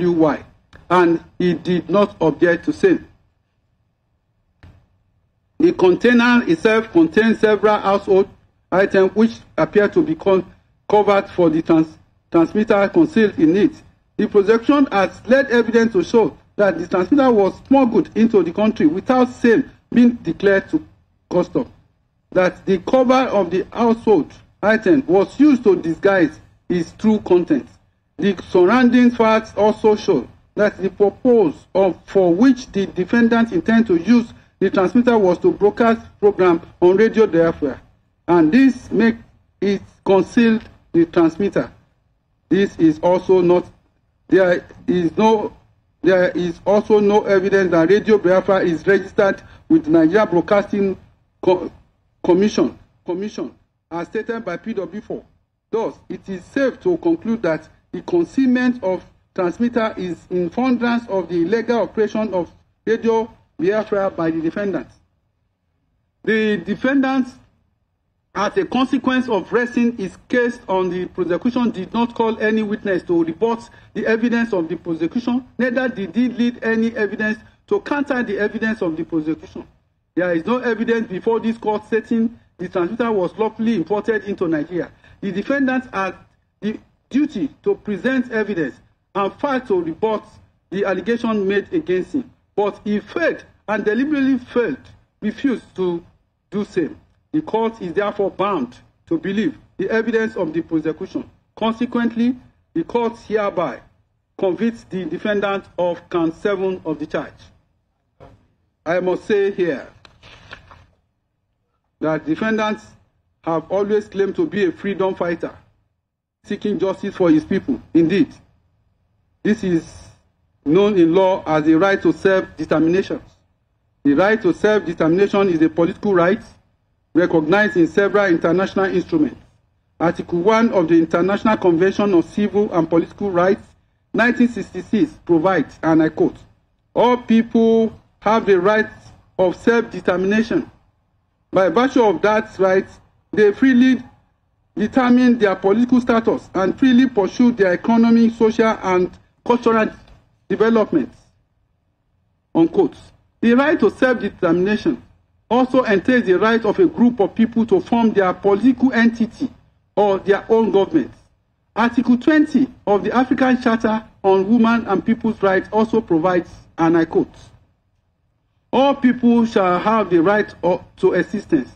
WY, and he did not object to same. The container itself contains several household items which appear to be covered for the transmitter concealed in it. The prosecution has led evidence to show that the transmitter was smuggled into the country without same being declared to custom. That the cover of the household item was used to disguise its true content. The surrounding facts also show that the purpose for which the defendant intended to use the transmitter was to broadcast program on radio diaphragm, and this makes it conceal the transmitter. This is also not. There is also no evidence that Radio Biafra is registered with the Nigeria Broadcasting Commission, as stated by PW4. Thus, it is safe to conclude that the concealment of transmitter is in furtherance of the illegal operation of Radio Biafra by the defendant. The defendant, as a consequence of resting his case on the prosecution, did not call any witness to report the evidence of the prosecution, neither did he lead any evidence to counter the evidence of the prosecution. There is no evidence before this court stating the transmitter was lawfully imported into Nigeria. The defendant had the duty to present evidence and failed to rebut the allegation made against him, but he failed and deliberately refused to do so. The court is therefore bound to believe the evidence of the prosecution. Consequently, the court hereby convicts the defendant of count 7 of the charge. I must say here that defendants have always claimed to be a freedom fighter, seeking justice for his people. Indeed, this is known in law as the right to self-determination. The right to self-determination is a political right recognized in several international instruments. Article 1 of the International Convention on Civil and Political Rights, 1966, provides, and I quote, "All people have the right of self-determination. By virtue of that right, they freely determine their political status and freely pursue their economic, social, and cultural development." Unquote. The right to self-determination also entails the right of a group of people to form their political entity or their own government. Article 20 of the African Charter on Women and People's Rights also provides, and I quote, "All people shall have the right to existence.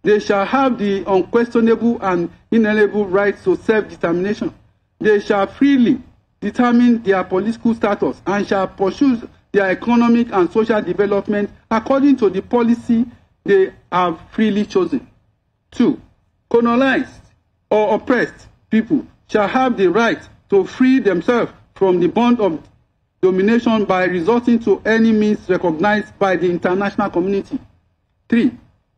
They shall have the unquestionable and inalienable right to self-determination. They shall freely determine their political status and shall pursue their economic and social development according to the policy they have freely chosen." 2. Colonized or oppressed people shall have the right to free themselves from the bond of domination by resorting to any means recognized by the international community. 3.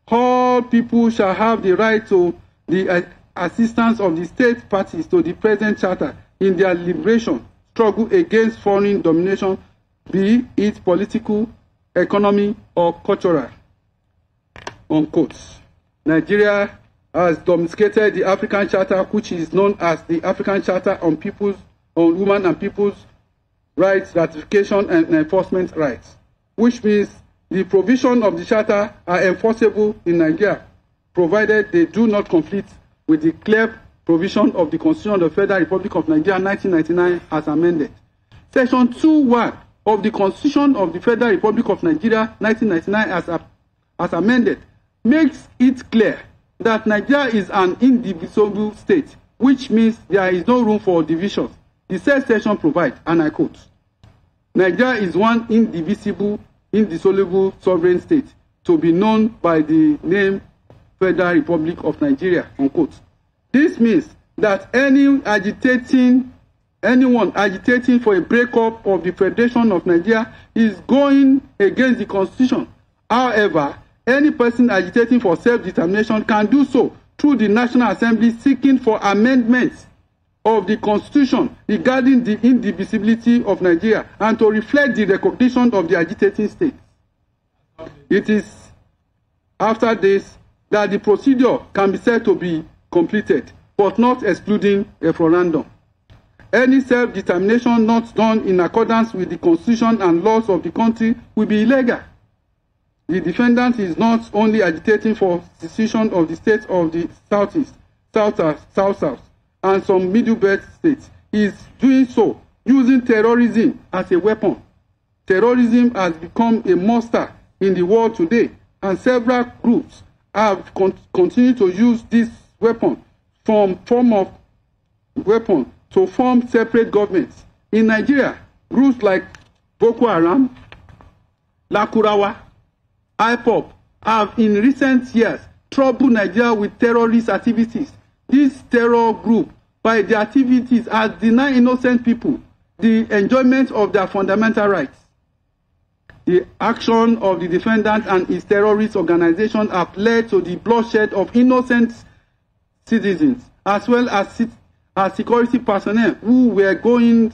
All people shall have the right to the assistance of the state parties to the present charter in their liberation struggle against foreign domination, be it political, economic, or cultural. Unquote. Nigeria has domesticated the African Charter, which is known as the African Charter on Women and People's Rights, Ratification and Enforcement Rights, which means the provisions of the Charter are enforceable in Nigeria, provided they do not conflict with the clear provision of the Constitution of the Federal Republic of Nigeria 1999 as amended. Section 2(1) of the Constitution of the Federal Republic of Nigeria 1999 as amended makes it clear that Nigeria is an indivisible state, which means there is no room for division. The said section provides, and I quote, "Nigeria is one indivisible, indissoluble sovereign state to be known by the name Federal Republic of Nigeria." Unquote. This means that anyone agitating for a breakup of the Federation of Nigeria is going against the Constitution. However, any person agitating for self-determination can do so through the National Assembly seeking for amendments of the Constitution regarding the indivisibility of Nigeria and to reflect the recognition of the agitating state. It is after this that the procedure can be said to be completed, but not excluding referendum. Any self-determination not done in accordance with the Constitution and laws of the country will be illegal. The defendant is not only agitating for secession of the state of the Southeast, South, and some Middle Belt states. He is doing so using terrorism as a weapon. Terrorism has become a monster in the world today, and several groups have continued to use this weapon to form separate governments. In Nigeria, groups like Boko Haram, Lakurawa, IPOB have in recent years troubled Nigeria with terrorist activities. This terror group, by their activities, has denied innocent people the enjoyment of their fundamental rights. The action of the defendant and his terrorist organization have led to the bloodshed of innocent citizens, as well as security personnel who were going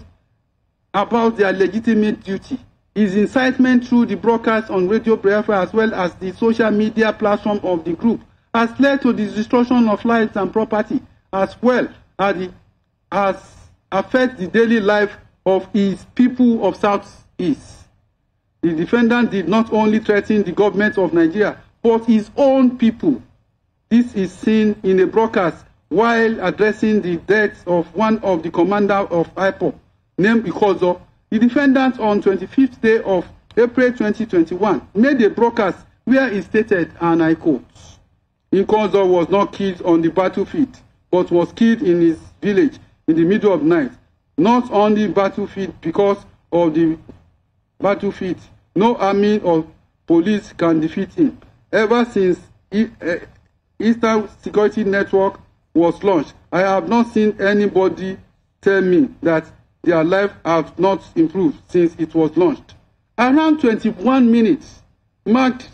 about their legitimate duty. His incitement through the broadcast on Radio Biafra as well as the social media platform of the group has led to the destruction of lives and property, as well as affect the daily life of his people of Southeast. The defendant did not only threaten the government of Nigeria, but his own people. This is seen in a broadcast while addressing the death of one of the commanders of IPOB, named Ikozo. The defendant on 25th day of April 2021 made a broadcast where he stated, and I quote, Ikozo was not killed on the battlefield, but was killed in his village in the middle of the night. Not on the battlefield, because of the battlefield, no army or police can defeat him. Ever since Eastern Security Network was launched, I have not seen anybody tell me that their life has not improved since it was launched. Around 21 minutes marked,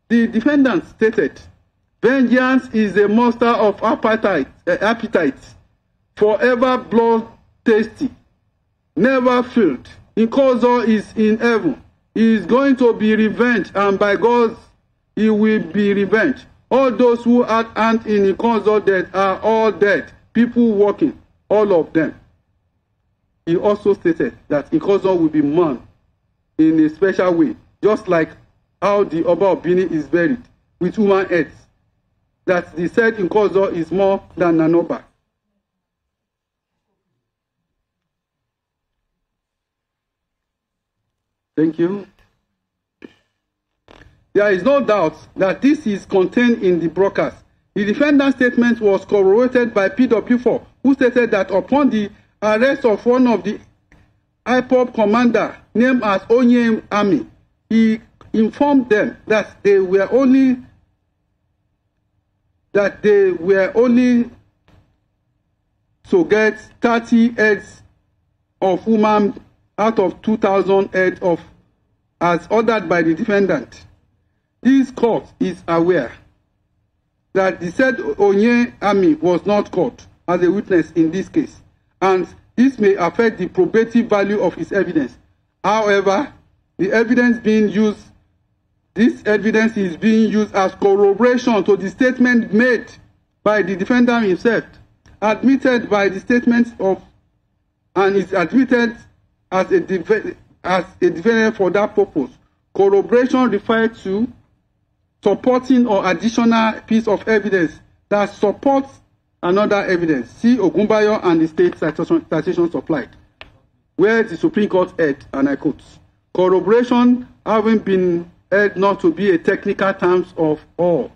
the defendant stated, vengeance is a monster of appetite, forever blood-tasty, never filled. Ikozo is in heaven. He is going to be revenged, and by God, he will be revenged. All those who had hand in Ikozo death are all dead. People walking, all of them. He also stated that Ikozo will be mourned in a special way, just like how the Oba of Benin is buried, with human heads. That the said Ikozo is more than an Oba. Thank you. There is no doubt that this is contained in the broadcast. The defendant's statement was corroborated by PW4, who stated that upon the arrest of one of the IPOB commander named as Onye Army, he informed them that they were only to get 30 heads of human out of 2,000 heads of, as ordered by the defendant. This court is aware that the said Onye Army was not caught as a witness in this case, and this may affect the probative value of his evidence. However, this evidence is being used as corroboration to the statement made by the defendant himself, admitted by the statement of, and is admitted as a defendant for that purpose. Corroboration refers to supporting or additional piece of evidence that supports another evidence. See Ogunbayo and the state citation supplied, where the Supreme Court held, and I quote, corroboration having been held not to be a technical terms of all,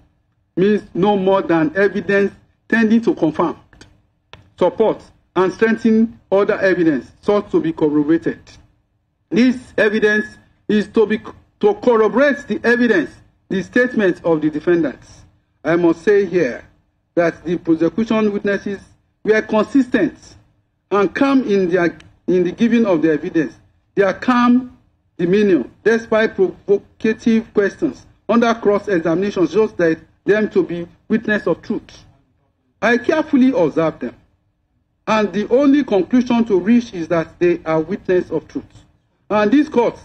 means no more than evidence tending to confirm, support, and strengthen other evidence sought to be corroborated. This evidence is to corroborate the evidence, the statement of the defendants. I must say here that the prosecution witnesses were consistent and calm in the giving of the evidence. Their calm demeanor, despite provocative questions under cross-examination, shows that them to be witness of truth. I carefully observed them, and the only conclusion to reach is that they are witness of truth. And this court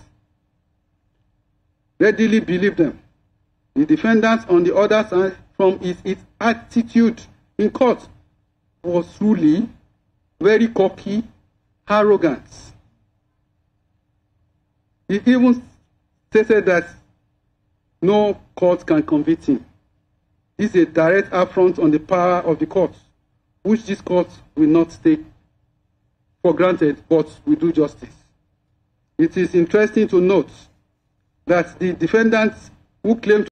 readily believed them. The defendant, on the other side, from its attitude in court, was truly very cocky, arrogant. He even stated that no court can convict him. This is a direct affront on the power of the court, which this court will not take for granted, but will do justice. It is interesting to note that the defendants who claim